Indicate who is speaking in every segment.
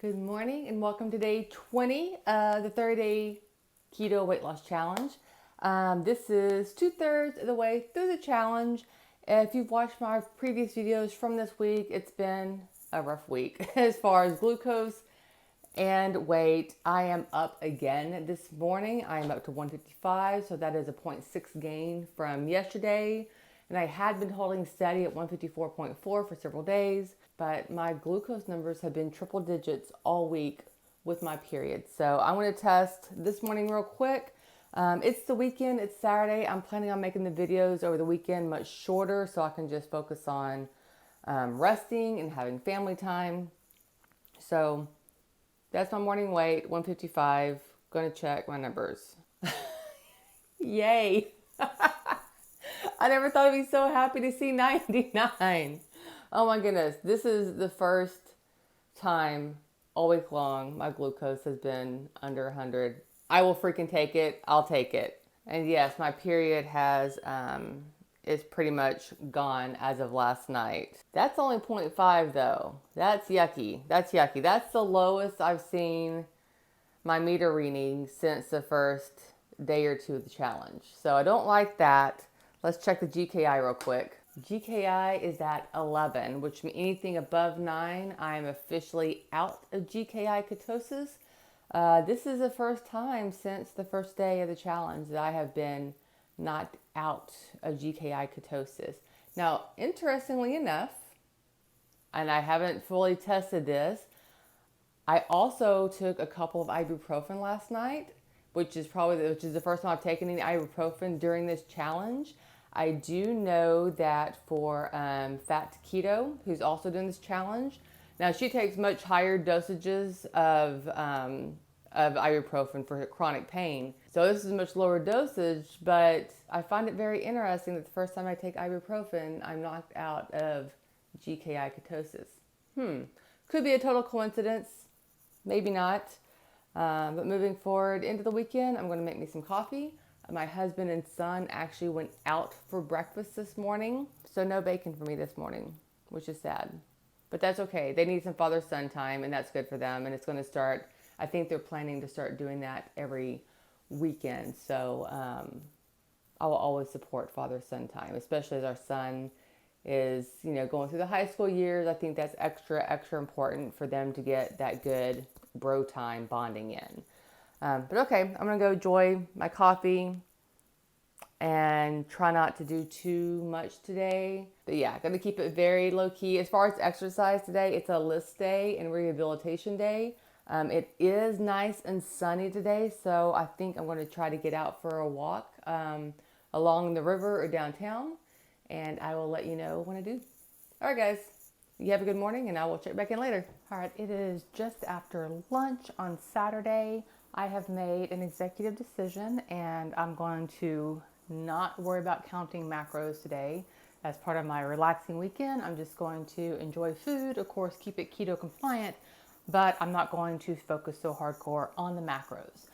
Speaker 1: Good morning and welcome to day 20 of the 30-day keto weight loss challenge. This is 2/3 of the way through the challenge. If you've watched my previous videos from this week, it's been a rough week as far as glucose and weight. I am up again this morning. I am up to 155, so that is a 0.6 gain from yesterday. And I had been holding steady at 154.4 for several days, but my glucose numbers have been triple digits all week with my period. So I want to test this morning real quick. It's the weekend, it's Saturday. I'm planning on making the videos over the weekend much shorter so I can just focus on resting and having family time. So that's my morning weight, 155. Gonna check my numbers. Yay! I never thought I'd be so happy to see 99. Oh my goodness. This is the first time all week long my glucose has been under 100. I will freaking take it. I'll take it. And yes, my period is pretty much gone as of last night. That's only 0.5 though. That's yucky. That's yucky. That's the lowest I've seen my meter reading since the first day or two of the challenge. So I don't like that. Let's check the GKI real quick. GKI is at 11, which means anything above 9, I am officially out of GKI ketosis. This is the first time since the first day of the challenge that I have been not out of GKI ketosis. Now, interestingly enough, and I haven't fully tested this, I also took a couple of ibuprofen last night, which is the first time I've taken any ibuprofen during this challenge. I do know that for Fat Keto, who's also doing this challenge, now she takes much higher dosages of ibuprofen for chronic pain. So this is a much lower dosage, but I find it very interesting that the first time I take ibuprofen, I'm knocked out of GKI ketosis. Could be a total coincidence, maybe not. But moving forward into the weekend, I'm going to make me some coffee. My husband and son actually went out for breakfast this morning, so no bacon for me this morning, which is sad. But that's okay. They need some father-son time, and that's good for them. And it's going to start, I think they're planning to start doing that every weekend. So I will always support father-son time, especially as our son is, going through the high school years. I think that's extra important for them to get that good bro time bonding in. But okay, I'm going to go enjoy my coffee and try not to do too much today. But yeah, going to keep it very low key. As far as exercise today, it's a list day and rehabilitation day. It is nice and sunny today, so I think I'm going to try to get out for a walk along the river or downtown, and I will let you know when I do. All right, guys. You have a good morning, and I will check back in later. All right, it is just after lunch on Saturday. I have made an executive decision, and I'm going to not worry about counting macros today. As part of my relaxing weekend, I'm just going to enjoy food, of course, keep it keto compliant, but I'm not going to focus so hardcore on the macros.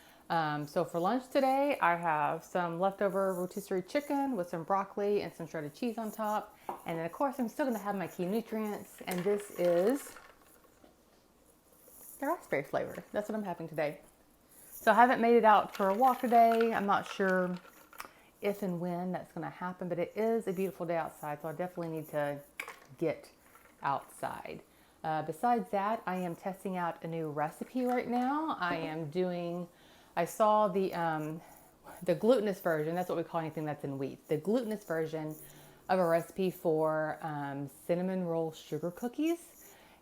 Speaker 1: So for lunch today, I have some leftover rotisserie chicken with some broccoli and some shredded cheese on top. And then, of course, I'm still going to have my key nutrients, and this is the raspberry flavor. That's what I'm having today. So I haven't made it out for a walk today. I'm not sure if and when that's going to happen, but it is a beautiful day outside, so I definitely need to get outside. Besides that, I am testing out a new recipe right now. I saw the glutinous version. That's what we call anything that's in wheat. The glutinous version of a recipe for cinnamon roll sugar cookies,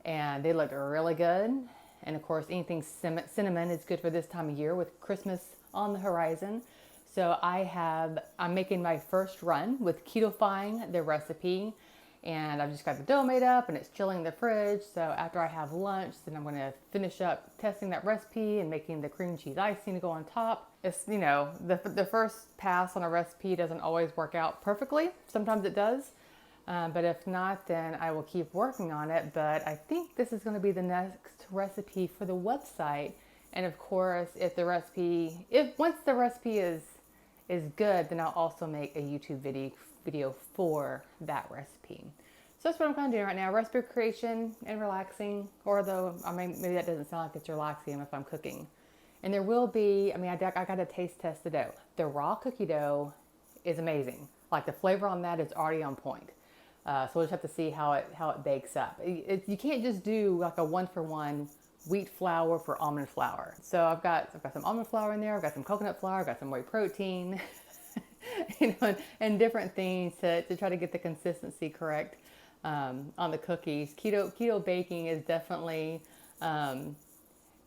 Speaker 1: and they looked really good. And of course, anything cinnamon is good for this time of year with Christmas on the horizon. So I'm making my first run with keto-fying the recipe, and I've just got the dough made up and it's chilling in the fridge. So after I have lunch, then I'm going to finish up testing that recipe and making the cream cheese icing to go on top. It's, the first pass on a recipe doesn't always work out perfectly. Sometimes it does. But if not, then I will keep working on it. But I think this is going to be the next recipe for the website. And of course, once the recipe is good, then I'll also make a YouTube video for that recipe. So that's what I'm kind of doing right now. Recipe creation and relaxing. Or though, I mean, maybe that doesn't sound like it's relaxing if I'm cooking. And there will be, I mean, I got to taste test the dough. The raw cookie dough is amazing. Like the flavor on that is already on point. So we'll just have to see how it bakes up. You can't just do like a 1-for-1 wheat flour for almond flour. So I've got some almond flour in there. I've got some coconut flour. I've got some whey protein, and different things to try to get the consistency correct on the cookies. Keto baking is definitely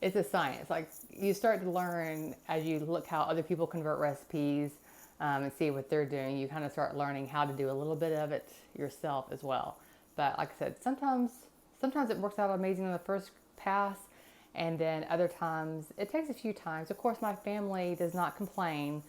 Speaker 1: it's a science. Like you start to learn as you look how other people convert recipes and see what they're doing. You kind of start learning how to do a little bit of it yourself as well. But like I said, sometimes it works out amazing in the first pass, and then other times it takes a few times. Of course, my family does not complain.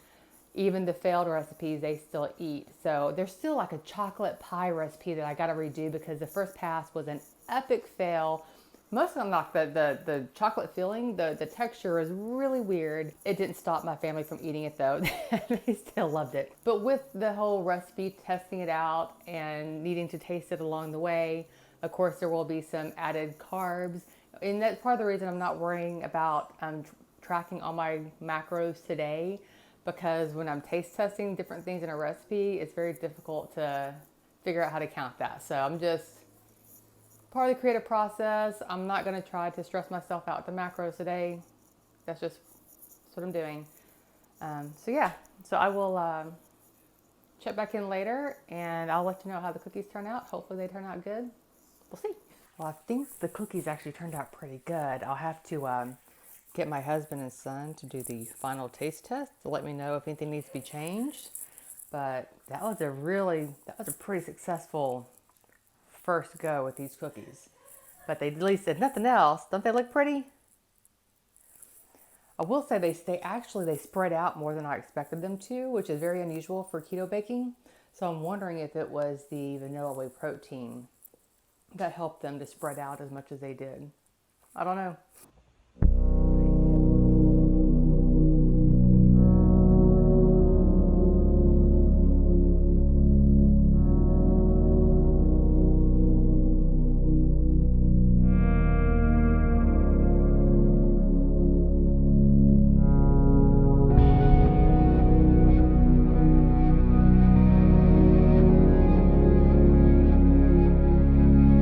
Speaker 1: Even the failed recipes, they still eat. So there's still like a chocolate pie recipe that I got to redo because the first pass was an epic fail. Most of them, like the chocolate filling, the texture is really weird. It didn't stop my family from eating it though. They still loved it. But with the whole recipe, testing it out and needing to taste it along the way, of course there will be some added carbs. And that's part of the reason I'm not worrying about tracking all my macros today, because when I'm taste testing different things in a recipe, it's very difficult to figure out how to count that. So I'm just part of the creative process. I'm not going to try to stress myself out with the macros today. That's what I'm doing. So yeah, so I will check back in later and I'll let you know how the cookies turn out. Hopefully they turn out good. We'll see. Well, I think the cookies actually turned out pretty good. I'll have to get my husband and son to do the final taste test to let me know if anything needs to be changed. But that was a pretty successful first go with these cookies. But they at least said nothing else. Don't they look pretty? I will say they spread out more than I expected them to, which is very unusual for keto baking. So I'm wondering if it was the vanilla whey protein that helped them to spread out as much as they did. I don't know.